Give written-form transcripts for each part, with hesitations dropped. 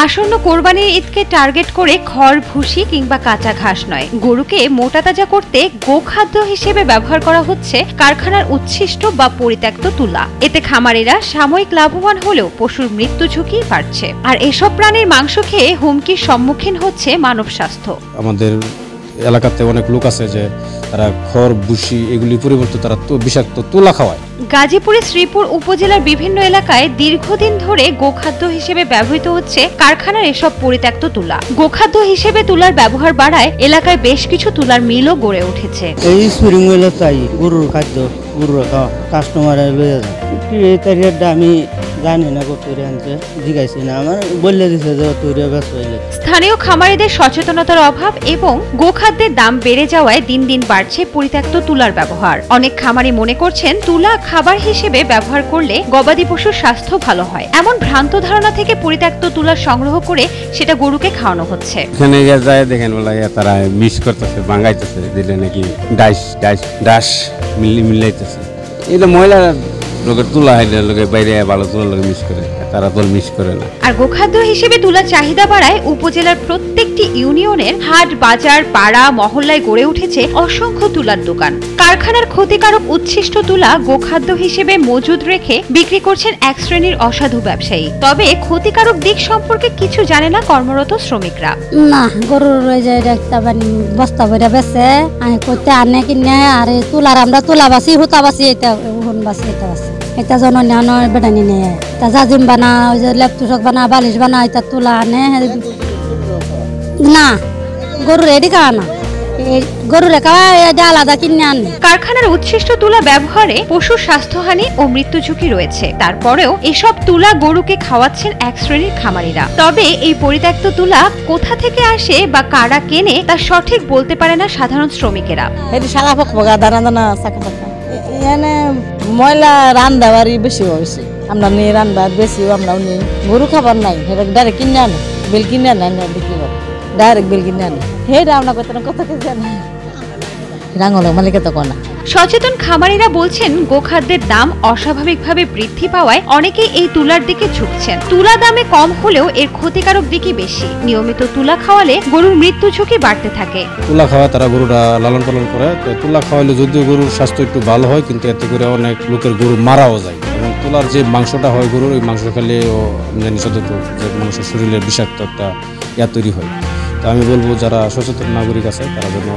আসন্ন কোরবানির ঈদকে টার্গেট করে খড়, ভুসি কিংবা কাঁচা ঘাস নয়, গরুকে মোটা তাজা করতে গোখাদ্য হিসেবে ব্যবহার করা হচ্ছে কারখানার উচ্ছিষ্ট বা পরিত্যক্ত তুলা। এতে খামারিরা সাময়িক লাভবান হলেও পশুর মৃত্যু ঝুঁকি বাড়ছে। আর এসব প্রাণীর মাংস খেয়ে হুমকির সম্মুখীন হচ্ছে মানব স্বাস্থ্য। আমাদের এলাকাতে অনেক লোক আছে যে তারা খড়, ভুসি এগুলি পরিবর্তে তারা বিষাক্ত তুলা খাওয়ায়। গাজীপুরের শ্রীপুর উপজেলার বিভিন্ন এলাকায় দীর্ঘদিন ধরে গোখাদ্য হিসেবে ব্যবহৃত হচ্ছে কারখানার এসব পরিত্যক্ত তুলা। গোখাদ্য হিসেবে তুলার ব্যবহার বাড়ায় এলাকায় বেশ কিছু তুলার মিলও গড়ে উঠেছে। এই সুরিং তাই গরুর খাদ্য গরুর কাস্টমার আমি জানি না তৈরি আনছে, জিজ্ঞাসি না, আমার বললে দিছে যে তৈরি ব্যস্ত হইলে। স্থানীয় খামারিদের সচেতনতার অভাব এবং গোখাদ্যের দাম বেড়ে যাওয়ায় দিন দিন বাড়ছে পরিত্যক্ত তুলার ব্যবহার। অনেক খামারি মনে করছেন তুলা খাবার হিসেবে ব্যবহার করলে গবাদি পশুর স্বাস্থ্য ভালো হয়। এমন ভ্রান্ত ধারণা থেকে পরিত্যক্ত তুলা সংগ্রহ করে সেটা গরুকে খাওয়ানো হচ্ছে। এখানে যায় দেখেন তারা মিক্স করতেছে, ভাঙাইতেছে, দিলে নাকি ডাস মিলাইতেছে। এটা মহিলা লোকের তুলা লোকের বাইরে ভালো তুলা লোক মিক্স করে, তারা তো মিক্স করে না। আর গোখাদ্য হিসেবে তুলা চাহিদা বাড়ায় উপজেলার প্রত্যেকটি ইউনিয়নের হাট, বাজার, পাড়া, মহল্লায় গড়ে উঠেছে অসংখ্য তুলার দোকান। কারখানার ক্ষতিকারক উচ্ছিষ্ট তুলা গোখাদ্য হিসেবে মজুদ রেখে বিক্রি করছেন এক শ্রেণীর অসাধু ব্যবসায়ী। তবে ক্ষতিকারক দিক সম্পর্কে কিছু জানে না কর্মরত শ্রমিকরা। না, গরুর বস্তা ভরে বেছে আমি করতে আনে কিনে আর তুলার আমরা তুলা বাসি, হুতা বাসি, এটা বাসি, এটা বাসি, এটা জনন্য বেটানি নেয়, তা জাজিম বানা, ওই যে লেপটুসক বানা, বালিশ বানা, এটা তুলা আনে না। গরুর এডি খাওয়া না, গরুর আলাদা কিনে আনে। কারখানার উচ্ছিষ্ট তুলা ব্যবহারে পশুর স্বাস্থ্যহানি ও মৃত্যু ঝুঁকি রয়েছে। তারপরেও এসব তুলা গরুকে খাওয়াচ্ছেন এক শ্রেণীর খামারিরা। তবে এই পরিত্যক্ত তুলা কোথা থেকে আসে বা কারা কেনে তা সঠিক বলতে পারে না সাধারণ শ্রমিকেরা। ময়লা রান্দাবাড়ি বেশি হয়েছে, আমরা নিয়ে রান্দার বেশি, আমরাও নিই। গরু খাবার নাই, সেটা ডাইরেক্ট কিনে আনে, বেল কিনে আনে, বিক্রি করে ডাইরেক্ট বেল কিনে আনে। হে রান্না করতে কত কিছু জানে রাঙল মালিকে তো কোনা। সচেতন খামারিরা বলছেন গোখাদ্যের দাম অস্বাভাবিকভাবে বৃদ্ধি পাওয়ায় অনেকেই এই তুলার দিকে ঝুঁকছেন। তুলা দামে কম হলেও এর ক্ষতিকারক দিকই বেশি। নিয়মিত তুলা খাওয়ালে গরুর মৃত্যু ঝুঁকি বাড়তে থাকে। তুলা খাওয়া তারা গরুরা লালন পালন করে, তুলা খাওয়ালে যদিও গরুর স্বাস্থ্য একটু ভালো হয়, কিন্তু এতে করে অনেক লোকের গরু মারাও যায়। এবং তুলার যে মাংসটা হয় গরুর, ওই মাংস খেলে যে মানুষের শরীরের বিষাক্ত একটা তৈরি হয়। তো আমি বলবো যারা সচেতন নাগরিক আছে তারা যেন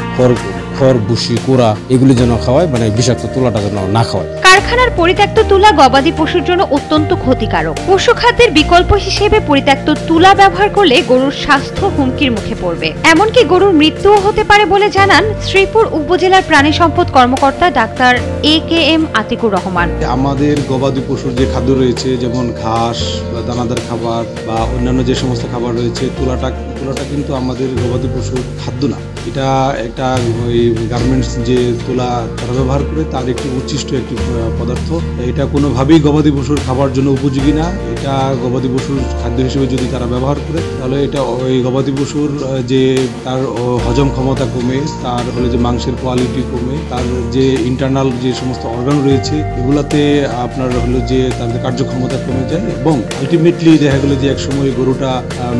গরুর খড়, ভুসি, কুড়া এগুলি যেন খাওয়ায়, বিষাক্ত তুলাটা যেন না খাওয়ায়। কারখানার পরিত্যক্ত তুলা গবাদি পশুর জন্য অত্যন্ত ক্ষতিকারক। পশু খাদ্যের বিকল্প হিসেবে পরিত্যক্ত তুলা ব্যবহার করলে গরুর স্বাস্থ্য হুমকির মুখে পড়বে। এমনকি গরুর মৃত্যুও হতে পারে বলে জানান শ্রীপুর উপজেলার প্রাণী সম্পদ কর্মকর্তা ডাক্তার AKM আতিকুর রহমান। আমাদের গবাদি পশুর যে খাদ্য রয়েছে, যেমন ঘাস বা দানাদার খাবার বা অন্যান্য যে সমস্ত খাবার রয়েছে, তুলাটা কিন্তু আমাদের গবাদি পশুর খাদ্য না। এটা একটা ওই গার্মেন্টস যে তুলা তারা ব্যবহার করে তার একটি উচ্ছিষ্ট একটি পদার্থ। এটা কোনোভাবেই গবাদি পশুর খাবার জন্য উপযোগী না। এটা গবাদি পশুর খাদ্য হিসেবে যদি তারা ব্যবহার করে তাহলে এটা ওই গবাদি পশুর যে তার হজম ক্ষমতা কমে, তার হলে যে মাংসের কোয়ালিটি কমে, তার যে ইন্টারনাল যে সমস্ত অর্গান রয়েছে এগুলাতে আপনার হলো যে তাদের কার্যক্ষমতা কমে যায় এবং আলটিমেটলি দেখা গেল যে একসময় গরুটা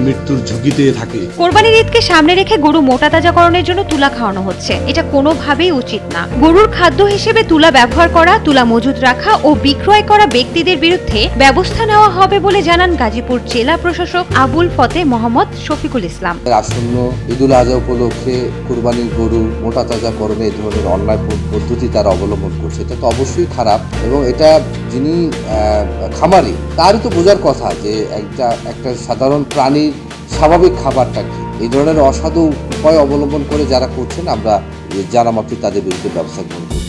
মৃত্যুর ঝুঁকিতে থাকে। কোরবানির ঈদকে সামনে রেখে গরু মোটা তাজাকরণের জন্য তুলা খাওয়ানো হচ্ছে। এটা কোনোভাবেই উচিত না। গরুর খাদ্য হিসেবে তুলা ব্যবহার করা, তুলা মজুদ রাখা ও বিক্রয় করা ব্যক্তিদের বিরুদ্ধে ব্যবস্থা নেওয়া হবে বলে জানান গাজীপুর জেলা প্রশাসক আবুল ফতে মোহাম্মদ শফিকুল ইসলাম। আসন্ন ঈদুল আজহা উপলক্ষে কুরবানির গরু মোটা তাজাকরণে এই ধরনের অন্যায় পদ্ধতি তারা অবলম্বন করছে, এটা তো অবশ্যই খারাপ। এবং এটা যিনি খামারি তারই তো বোঝার কথা যে একটা সাধারণ প্রাণীর স্বাভাবিক খাবারটা কি। এই ধরনের অসাধু উপায় অবলম্বন করে যারা করছেন আমরা জানা মাত্রই তাদের বিরুদ্ধে ব্যবস্থা গ্রহণ করছি।